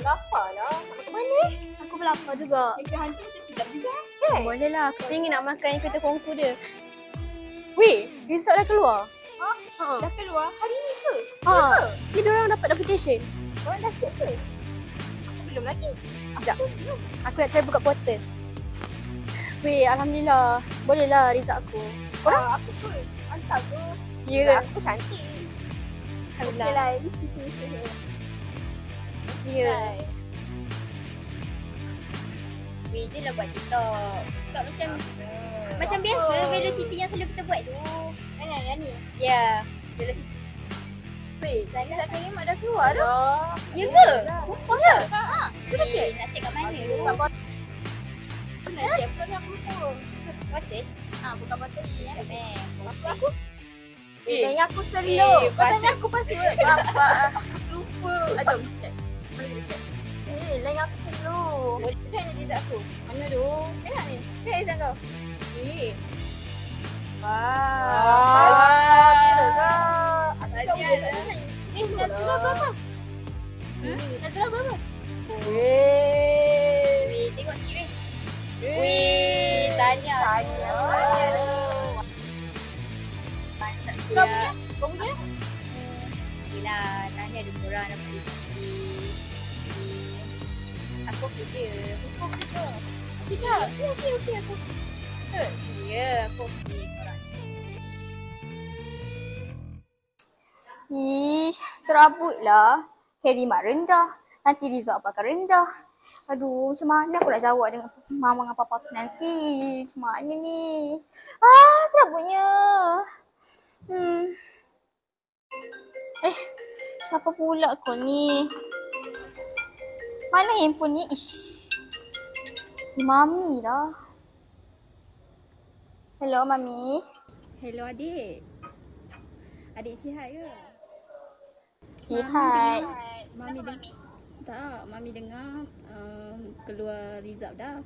Lapar lah. Mana? Aku berlapar juga. Ikan hantu macam sedap juga. Boleh lah. Aku ingin nak makan kereta kungfu dia. Weh, result dah keluar. Ha? Dah keluar hari ni ke? Ha. Ni diorang dapat application. Orang dah siap ke? Aku belum lagi. Sekejap. Aku nak try buka portal. Weh, alhamdulillah. Boleh lah result aku. Korang? Aku pun. Mantap tu. Ya. Aku cantik. Alhamdulillah. Okay lah, ini sisi. Ya. Weh je lah buat TikTok. Tak macam biasa Velocity yang selalu kita buat tu. Mana yang ni? Ya, Velocity. Weh, result Karimah dah keluar dah. Ya ke? Sumpah ya? Kita cek. Nak cek kat mana tu? Buka botol. Nak cek pula ni aku lupa. Botol? Buka botol ni ya. Macam Aku? Tanya aku Eh, slow. Kau tanya password. aku password. Bapak. Lupa. Jom cek. Mari kita cek. Lain aku slow. Tengok ni result aku. Mana tu? Tengok ni. Tengok result kau. Weh. Najrah berapa? Najrah berapa? Weh, tengok sikit weh. Weh, tanya. Mantap Kau siap. punya? Kau punya? Yelah, tanya ada korang dapat rezeki. Aku okey je. Kau punya? Tidak. Okey aku. Ya, aku okey korang. Ish, serabutlah. Karimah rendah. Nanti result apa akan rendah. Aduh, macam mana aku nak jawab dengan mama dengan papa aku nanti? Macam mana ni? Serabutnya. Siapa pula kau ni? Mana handphone ni? Ish. Ni Mami lah. Hello, Mami. Hello adik. Adik sihat ke? Sihat. Mami dengar keluar result dah.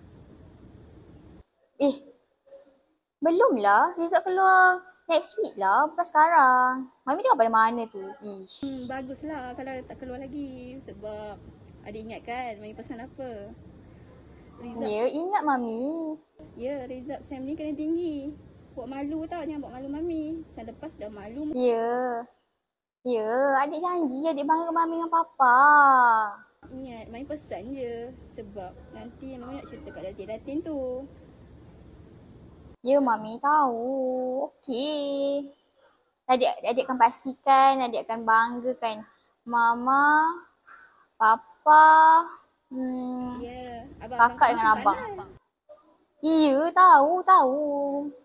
Belum lah. Result keluar next week lah. Bukan sekarang. Mami dengar pada mana tu? Ish. Baguslah kalau tak keluar lagi sebab adik ingat kan Mami pesan apa? Result. Ya, ingat Mami. Ya, result SEM ni kena tinggi. Buat malu tau, jangan buat malu Mami. SEM lepas dah malu. Ya. Ya, adik janji adik bangga Mami dengan Papa. Ingat, Mami pesan je. Sebab nanti Mami nak cerita kat datin-datin tu. Ya, Mami tahu. Okey. Adik akan pastikan, adik akan banggakan Mama, Papa, Ya, kakak dengan abang. Ya, tahu.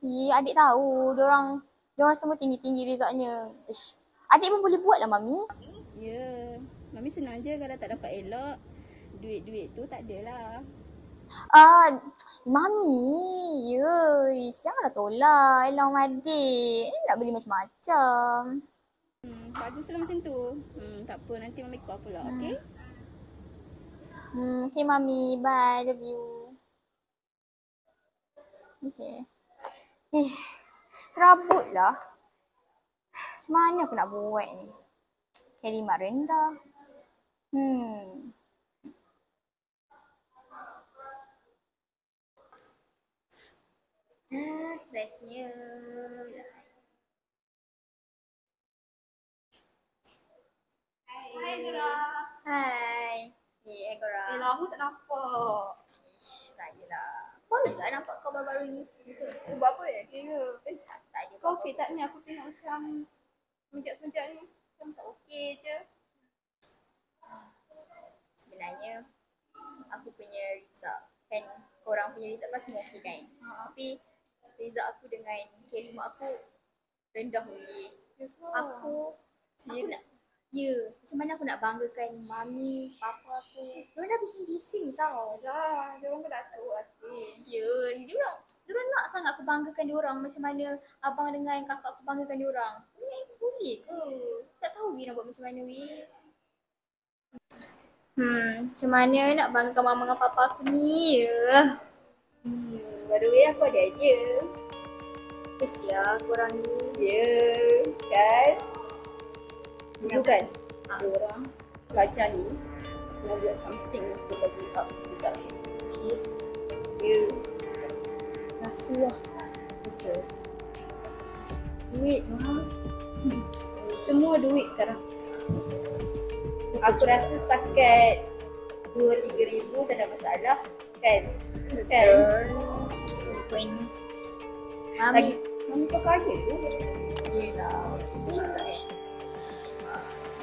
Ya, adik tahu. Diorang semua tinggi-tinggi resultnya. Ish. Adik pun boleh buat lah, Mami. Ya, Mami senang je kalau tak dapat elok. Duit-duit tu tak adalah. Mami. Ya, janganlah tolak. Elang adik. Nak beli macam-macam. Baguslah macam tu. Tak apa, nanti Mami call pula, okey? Okay, Mami. Bye. Love you. Okay. Serabut lah. Macam mana aku nak buat ni? Karimah rendah. Stresnya. Hai Zura. Hai. Korang. Lama tak nampak. Tak adalah. Baru lah nampak kau baru-baru ni. Kau buat apa ya? Tak ada. Kau okey tak ni? Aku tengok macam semenjak ni. Macam tak okey je. Sebenarnya aku punya result kan, korang punya result kan semua okey kan. Tapi result aku dengan Karimah aku rendah weh. Aku nak macam mana aku nak banggakan Mami, Papa aku. Diorang dah bising-bising tau. Dah, diorang pun dah tahu hati. Ya, diorang nak sangat aku banggakan diorang macam mana abang dengan kakak aku banggakan diorang. Ni boleh ke? Tak tahu nak buat macam mana weh. Macam mana nak banggakan mama dengan papa aku ni ya? Baru aku ada idea. Kesian korang ni. Ya, kan? Dulu kan, diorang pelajar ni nak buat something untuk bagi up result ni. Serius. Dia rasa lah macam duit mahal. Semua duit sekarang. Aku rasa setakat 2-3 ribu tak ada masalah kan? Kan? Poin. Lagi Mami. mami kau kaya tu. Yelah.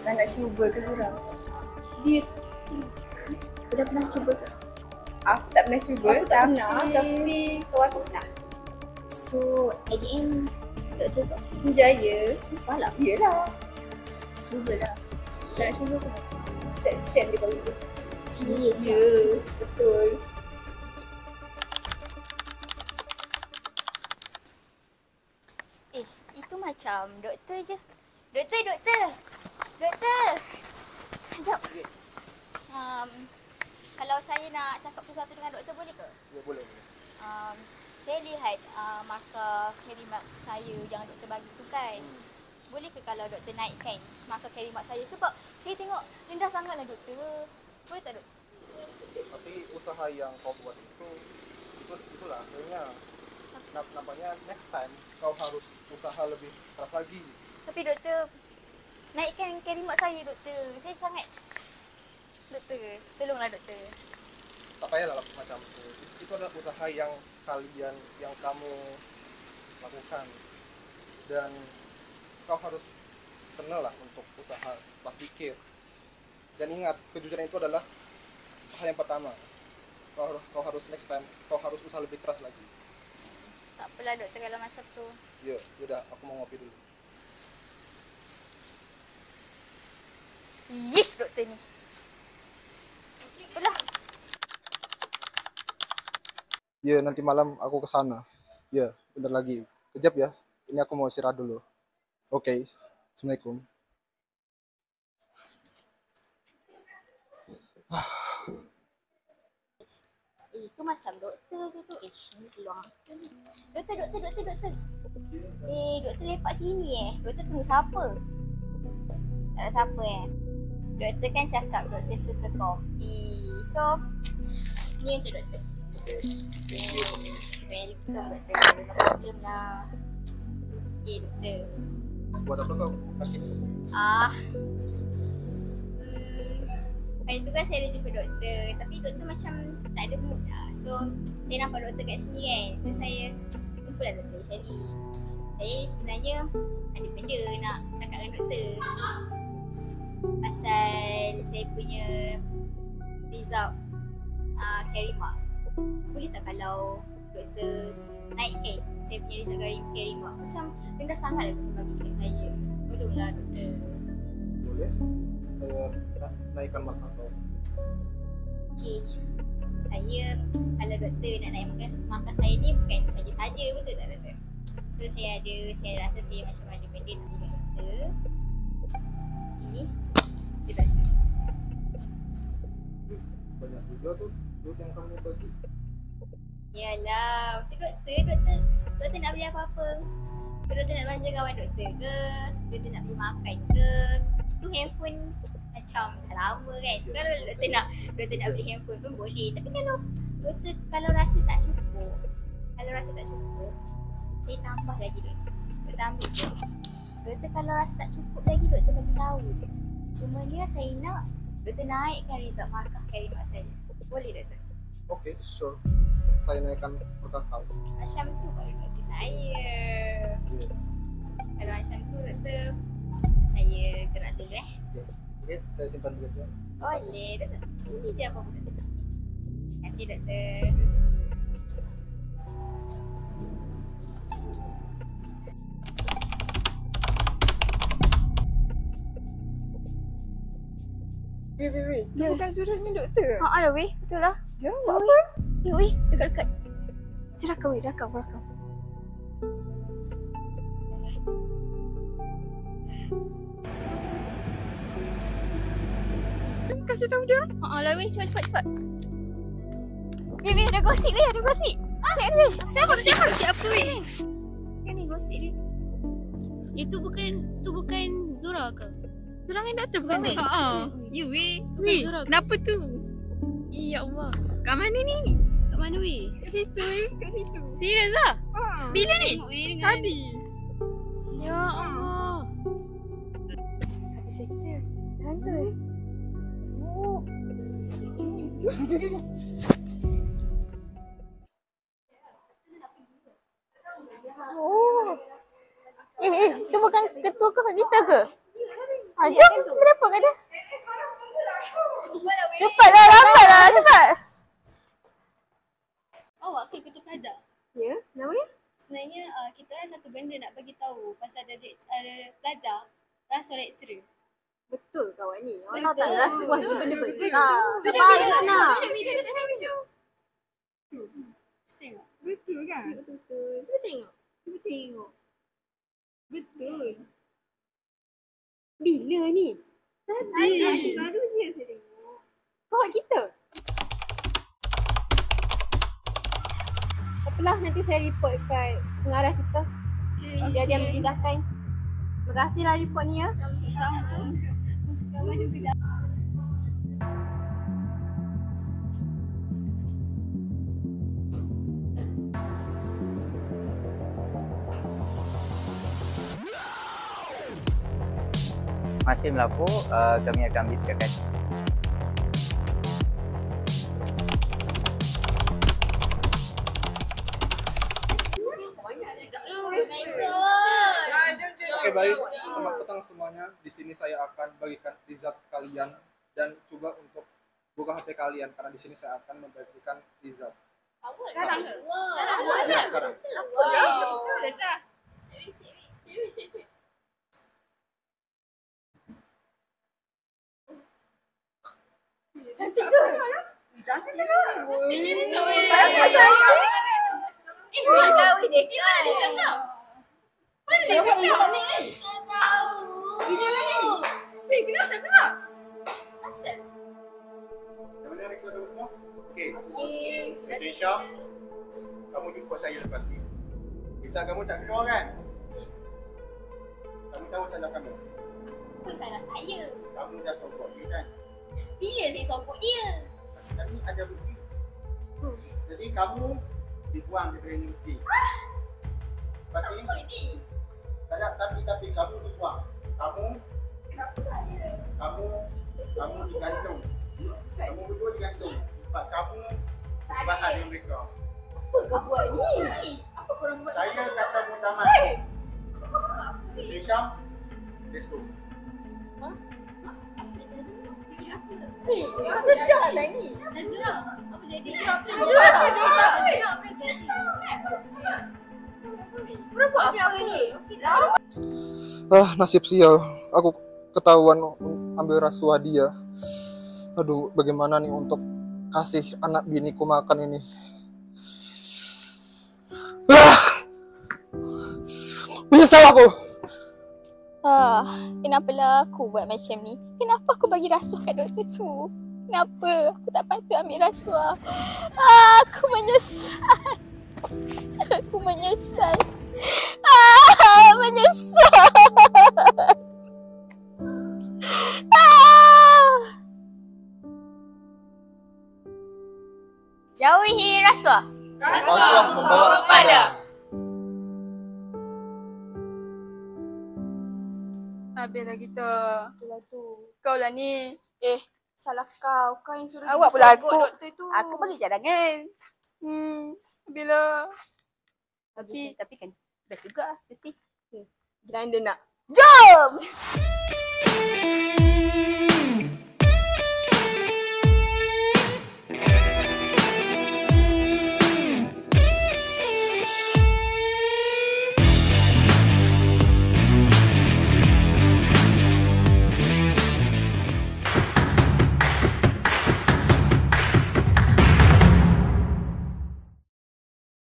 Tak nak cuba ke Zura? Dia Dah pernah cuba ke? aku tak pernah cuba, tapi kawan aku pernah. So, at the end, doktor tu Berjaya. sumpah lah. Yelah. Cubalah. Tak nak cuba pun. Set dia bagi tu. Serius Ya, betul. Itu macam doktor je. Doktor. Sekejap. Kalau saya nak cakap sesuatu dengan doktor boleh ke? Ya, boleh. Saya lihat markah khidmat saya yang doktor bagi tu kan. Boleh ke kalau doktor naikkan markah khidmat saya? Sebab saya tengok rendah sangatlah doktor. Boleh tak doktor? Tapi usaha yang kau buat itulah hasilnya. Nampaknya next time kau harus usaha lebih keras lagi. Tapi doktor, naikkan khidmat saya doktor. Saya sangat... Doktor, tolonglah doktor. Tak payahlah macam itu. Itu adalah usaha yang kamu lakukan. Dan kau harus kenal lah untuk usaha berpikir. Dan ingat, kejujuran itu adalah hal yang pertama. Kau harus next time, kau harus usaha lebih keras lagi. Tak apalah doktor kalau macam tu. Ya, yaudah, aku mau ngopi dulu. Yes doktor ni. Apalah. Ya, nanti malam aku ke sana. Ya, bentar lagi. Kejap ya. Ini aku mau istirahat dulu. Oke. Assalamualaikum. Itu macam doktor je tu. Ni peluang aku ni. Doktor. Doktor lepak sini Doktor tunggu siapa? Tak ada siapa Doktor kan cakap doktor suka kopi. So, ni untuk doktor. Welcome doktor. No problem lah. Okay doktor. Buat apa kau? Kasih. Hari tu kan saya ada jumpa doktor. Tapi doktor macam tak ada mood lah. So, saya nampak doktor kat sini kan. So, saya jumpa lah doktor Sally. Saya sebenarnya ada benda nak cakap dengan doktor. Pasal saya punya result Karimah. Boleh tak kalau doktor naikkan saya punya result Karimah? Macam rendah sangat lah doktor bagi dekat saya. Tolonglah doktor. Boleh. Saya naikkan markah kau. Okay. Saya, kalau doktor nak naik markah saya ni bukan saja-saja, betul tak doktor? So saya rasa saya macam ada benda nak dengan doktor. Ini tu doktor. Banyak juga tuh duit yang kamu bagi. Yalah, doktor nak beli apa-apa? Doktor nak belanja kawan doktor ke? Doktor nak beli makan ke? Itu handphone macam dah lama kan. Kalau doktor nak beli handphone pun boleh. Tapi kalau rasa tak cukup, saya tambah lagi doktor. Doktor ambil je. Doktor kalau rasa tak cukup lagi, doktor bagi tahu je. Cuma dia saya nak doktor naikkan result markah Karimah saya. Boleh doktor? Oke, sure. Saya naikkan markah kau. Macam tu baru doktor saya. Ya. Kalau macam tu doktor, saya gerak dulu Ya. Oke, saya simpan duitnya. Boleh doktor. Ini je apa pun doktor. Terima kasih doktor. Weh. Tu bukan Zura ni doktor. Ada weh, betul lah. Ya, Jom apa? weh. Yuk weh, dekat-dekat. Cerakau weh, rakau. Kasih tahu dia. Lah weh, cepat. Weh, ada gosip weh, ada gosip. Weh. Siapa weh? Ni gosip dia. Itu bukan Zura ke? Korang dengan doktor bukan ni? You weh. Weh, Kenapa tu? ya Allah. Kat mana ni? Kat mana weh? Kat situ weh. Kat situ. Serius lah? Bila ni? Tadi. Ya Allah. Habis kita. Hantu eh. Oh. Tu bukan ketua kita ke? Jom kita report kat dia. Cepatlah, lambatlah, cepat. Awak ke ketua pelajar? Ya, namanya? Sebenarnya kita orang satu benda nak bagi tahu pasal ada pelajar rasuah lecturer. Betul kawan ni. Awak tahu tak rasuah ni benda besar. Tak baik nak. Betul kan? Betul. Cuba tengok. Cuba tengok. Betul. Bila ni? Tadi. Baru je saya tengok. Kawan kita. Apalah nanti saya report kat pengarah kita. Biar dia memindahkan. Terima kasihlah report ni ya. Kamu juga Masih melapor, kami akan ambil tindakan. Oke baik, selamat petang semuanya. Di sini saya akan bagikan result kalian dan coba untuk buka HP kalian karena di sini saya akan membagikan result. sekarang. Ya, sekarang. Okey. Nisha, kamu jumpa saya lepas ni. Bisa kamu tak keluar kan? Kamu tahu salah kamu. Apa salah saya? Kamu dah sokong dia kan? Bila saya sokong dia? Tapi ada bukti. Jadi kamu dibuang dari universiti. Pasti? Apa ni? Tak ada, tapi kamu dibuang. Kamu digantung. Kamu berdua digantung. Sebab kamu bersebahan dengan mereka. Apa kau buat ni? Apa korang buat? Saya kata mutamat. Hisham, let's go. Sedap lah ni. Nazura, apa jadi? Nazura apa jadi? Berapa ni? Nasib sial. Aku ketahuan ambil rasuah dia. Aduh, bagaimana nih untuk kasih anak biniku makan ini? Menyesal aku. Kenapalah aku buat macam ni? Kenapa aku bagi rasuah kat doktor tu? Kenapa aku tak patut ambil rasuah? Aku menyesal. Aku menyesal. Menyesal. Jauhi rasuah. Rasuah membawa kepada. Habislah kita. Itulah tu. Kau lah ni. Salah kau. Kau yang suruh Awak dia pula sogok aku. doktor tu. Aku bagi cadangan. Habislah. Habis. Tapi kan best juga. Letih. Gelanda nak. Jom!